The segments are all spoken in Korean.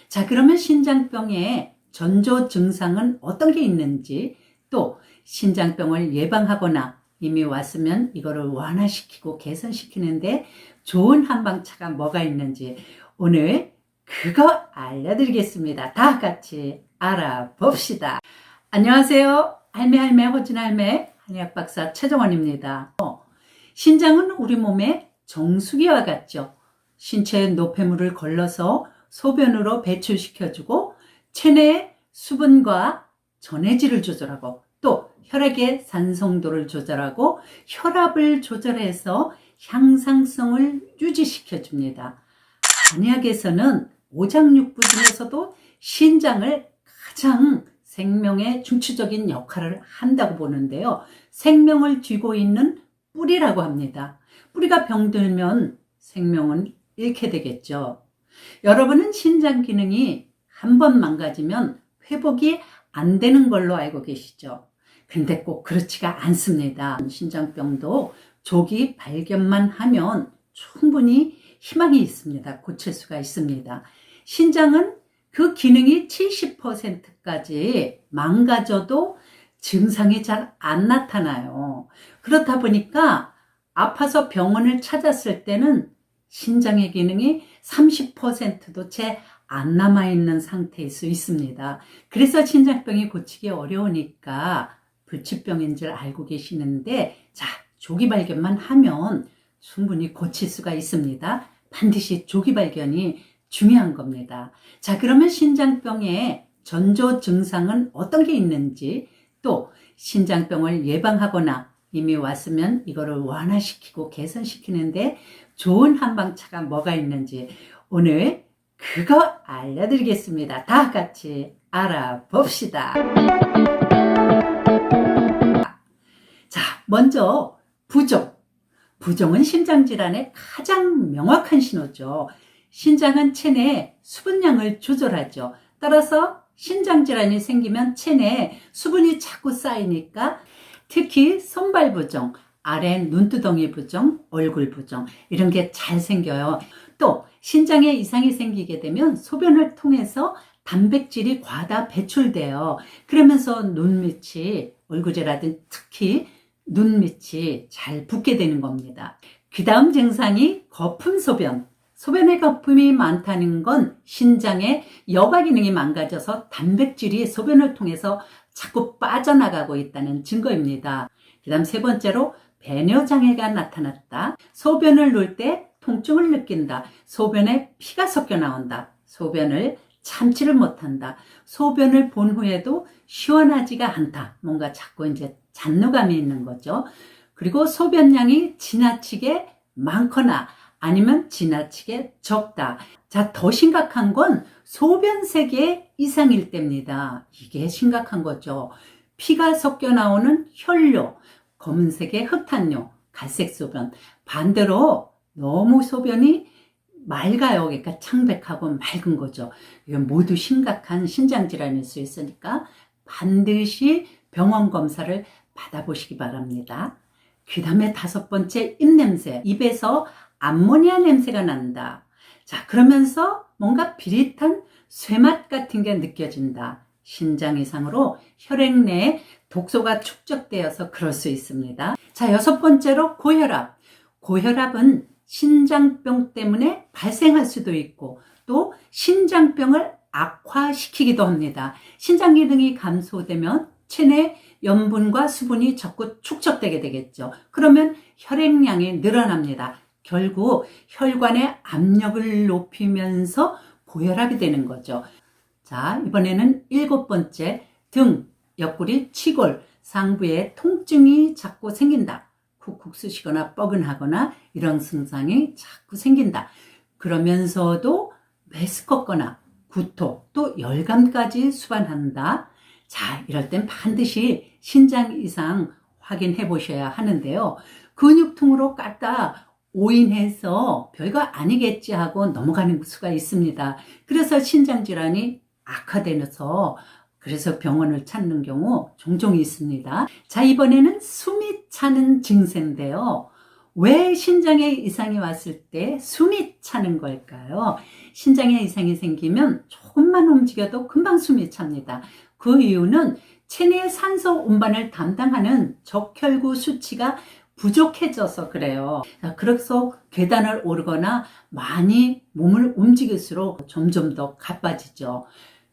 자, 그러면 신장병의 전조 증상은 어떤 게 있는지, 또 신장병을 예방하거나 이미 왔으면 이거를 완화시키고 개선시키는데 좋은 한방차가 뭐가 있는지 오늘 그거 알려드리겠습니다. 다 같이 알아봅시다. 안녕하세요. 할매 호진할매 한의학박사 최정원입니다. 신장은 우리 몸의 정수기와 같죠. 신체의 노폐물을 걸러서 소변으로 배출시켜주고 체내의 수분과 전해질을 조절하고 또 혈액의 산성도를 조절하고 혈압을 조절해서 향상성을 유지시켜줍니다. 한의학에서는 오장육부 중에서도 신장을 가장 생명의 중추적인 역할을 한다고 보는데요. 생명을 쥐고 있는 뿌리라고 합니다. 뿌리가 병들면 생명은 잃게 되겠죠. 여러분은 신장 기능이 한번 망가지면 회복이 안 되는 걸로 알고 계시죠? 근데 꼭 그렇지가 않습니다. 신장병도 조기 발견만 하면 충분히 희망이 있습니다. 고칠 수가 있습니다. 신장은 그 기능이 70%까지 망가져도 증상이 잘 안 나타나요. 그렇다 보니까 아파서 병원을 찾았을 때는 신장의 기능이 30%도 채 안 남아있는 상태일 수 있습니다. 그래서 신장병이 고치기 어려우니까 불치병인 줄 알고 계시는데, 자, 조기 발견만 하면 충분히 고칠 수가 있습니다. 반드시 조기 발견이 중요한 겁니다. 자, 그러면 신장병의 전조 증상은 어떤 게 있는지, 또 신장병을 예방하거나 이미 왔으면 이거를 완화시키고 개선시키는데 좋은 한방차가 뭐가 있는지 오늘 그거 알려드리겠습니다. 다 같이 알아봅시다. 자, 먼저 부종. 부종은 심장질환의 가장 명확한 신호죠. 신장은 체내의 수분량을 조절하죠. 따라서 신장질환이 생기면 체내에 수분이 자꾸 쌓이니까 특히 손발 부종, 아래 눈두덩이 부종, 얼굴 부종 이런 게 잘 생겨요. 또 신장에 이상이 생기게 되면 소변을 통해서 단백질이 과다 배출돼요. 그러면서 눈밑이, 얼굴이라든 특히 눈밑이 잘 붓게 되는 겁니다. 그 다음 증상이 거품 소변. 소변에 거품이 많다는 건 신장의 여가 기능이 망가져서 단백질이 소변을 통해서 자꾸 빠져나가고 있다는 증거입니다. 그 다음 세 번째로 배뇨장애가 나타났다. 소변을 놓을 때 통증을 느낀다. 소변에 피가 섞여 나온다. 소변을 참지를 못한다. 소변을 본 후에도 시원하지가 않다. 뭔가 자꾸 이제 잔노감이 있는 거죠. 그리고 소변량이 지나치게 많거나 아니면 지나치게 적다. 자, 더 심각한 건 소변색의 이상일 때입니다. 이게 심각한 거죠. 피가 섞여 나오는 혈뇨, 검은색의 흑탄뇨, 갈색 소변. 반대로 너무 소변이 맑아요. 그러니까 창백하고 맑은 거죠. 이건 모두 심각한 신장질환일 수 있으니까 반드시 병원 검사를 받아보시기 바랍니다. 그 다음에 다섯 번째, 입냄새. 입에서 암모니아 냄새가 난다. 자, 그러면서 뭔가 비릿한 쇠맛 같은 게 느껴진다. 신장 이상으로 혈액 내에 독소가 축적되어서 그럴 수 있습니다. 자, 여섯 번째로 고혈압. 고혈압은 신장병 때문에 발생할 수도 있고 또 신장병을 악화시키기도 합니다. 신장 기능이 감소되면 체내 염분과 수분이 자꾸 축적되게 되겠죠. 그러면 혈액량이 늘어납니다. 결국 혈관의 압력을 높이면서 고혈압이 되는 거죠. 자, 이번에는 일곱 번째, 등, 옆구리, 치골, 상부에 통증이 자꾸 생긴다. 쿡쿡 쑤시거나 뻐근하거나 이런 증상이 자꾸 생긴다. 그러면서도 메스껍거나 구토, 또 열감까지 수반한다. 자, 이럴 땐 반드시 신장 이상 확인해 보셔야 하는데요. 근육통으로 깎다 오인해서 별거 아니겠지 하고 넘어가는 수가 있습니다. 그래서 신장질환이 악화되면서 그래서 병원을 찾는 경우 종종 있습니다. 자, 이번에는 숨이 차는 증세인데요. 왜 신장에 이상이 왔을 때 숨이 차는 걸까요? 신장에 이상이 생기면 조금만 움직여도 금방 숨이 찹니다. 그 이유는 체내 산소 운반을 담당하는 적혈구 수치가 부족해져서 그래요. 그래서 계단을 오르거나 많이 몸을 움직일수록 점점 더 가빠지죠.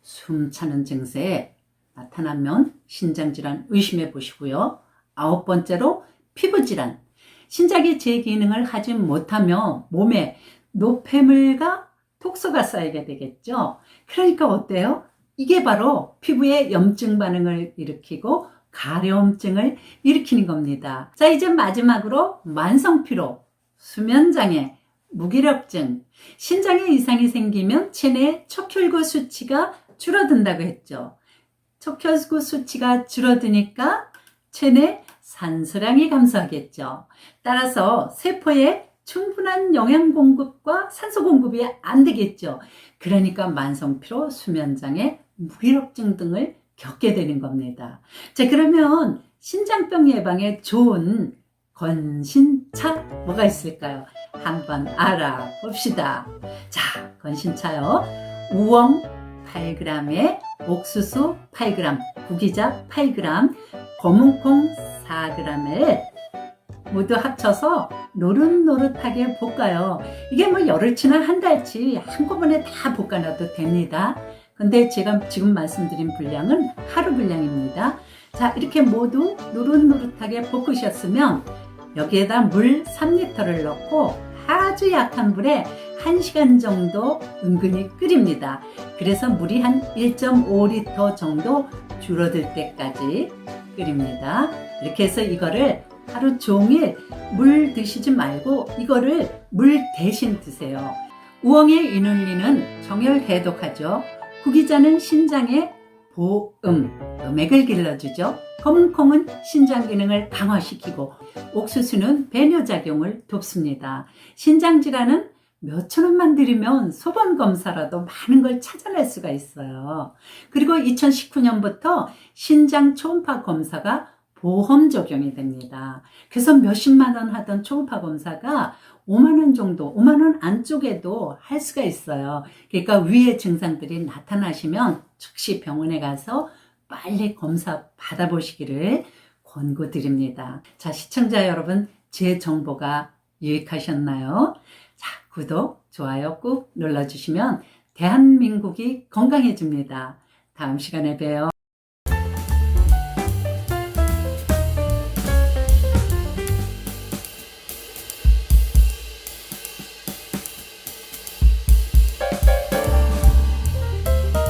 숨 차는 증세 나타나면 신장질환 의심해 보시고요. 9번째로 피부질환. 신장이 제 기능을 하지 못하며 몸에 노폐물과 독소가 쌓이게 되겠죠. 그러니까 어때요? 이게 바로 피부에 염증 반응을 일으키고 가려움증을 일으키는 겁니다. 자, 이제 마지막으로 만성피로, 수면장애, 무기력증, 신장에 이상이 생기면 체내 척혈구 수치가 줄어든다고 했죠. 척혈구 수치가 줄어드니까 체내 산소량이 감소하겠죠. 따라서 세포에 충분한 영양 공급과 산소 공급이 안 되겠죠. 그러니까 만성피로, 수면장애, 무기력증 등을 겪게 되는 겁니다. 자, 그러면 신장병 예방에 좋은 건신차 뭐가 있을까요? 한번 알아봅시다. 자, 건신차요. 우엉 8g에 옥수수 8g, 구기자 8g, 검은콩 4g을 모두 합쳐서 노릇노릇하게 볶아요. 이게 뭐 열흘치나 한 달치 한꺼번에 다 볶아놔도 됩니다. 근데 제가 지금 말씀드린 분량은 하루 분량입니다. 자, 이렇게 모두 노릇노릇하게 볶으셨으면 여기에다 물 3리터를 넣고 아주 약한 불에 1시간 정도 은근히 끓입니다. 그래서 물이 한 1.5리터 정도 줄어들 때까지 끓입니다. 이렇게 해서 이거를 하루 종일 물 드시지 말고 이거를 물 대신 드세요. 우엉의 이눌린은 정혈 해독하죠. 구기자는 신장의 보음, 맥을 길러주죠. 검은콩은 신장 기능을 강화시키고 옥수수는 배뇨작용을 돕습니다. 신장질환은 몇천 원만 들이면 소변 검사라도 많은 걸 찾아낼 수가 있어요. 그리고 2019년부터 신장 초음파 검사가 보험 적용이 됩니다. 그래서 몇십만 원 하던 초음파 검사가 5만 원 정도, 5만 원 안쪽에도 할 수가 있어요. 그러니까 위의 증상들이 나타나시면 즉시 병원에 가서 빨리 검사 받아보시기를 권고드립니다. 자, 시청자 여러분, 제 정보가 유익하셨나요? 자, 구독, 좋아요 꾹 눌러주시면 대한민국이 건강해집니다. 다음 시간에 봬요.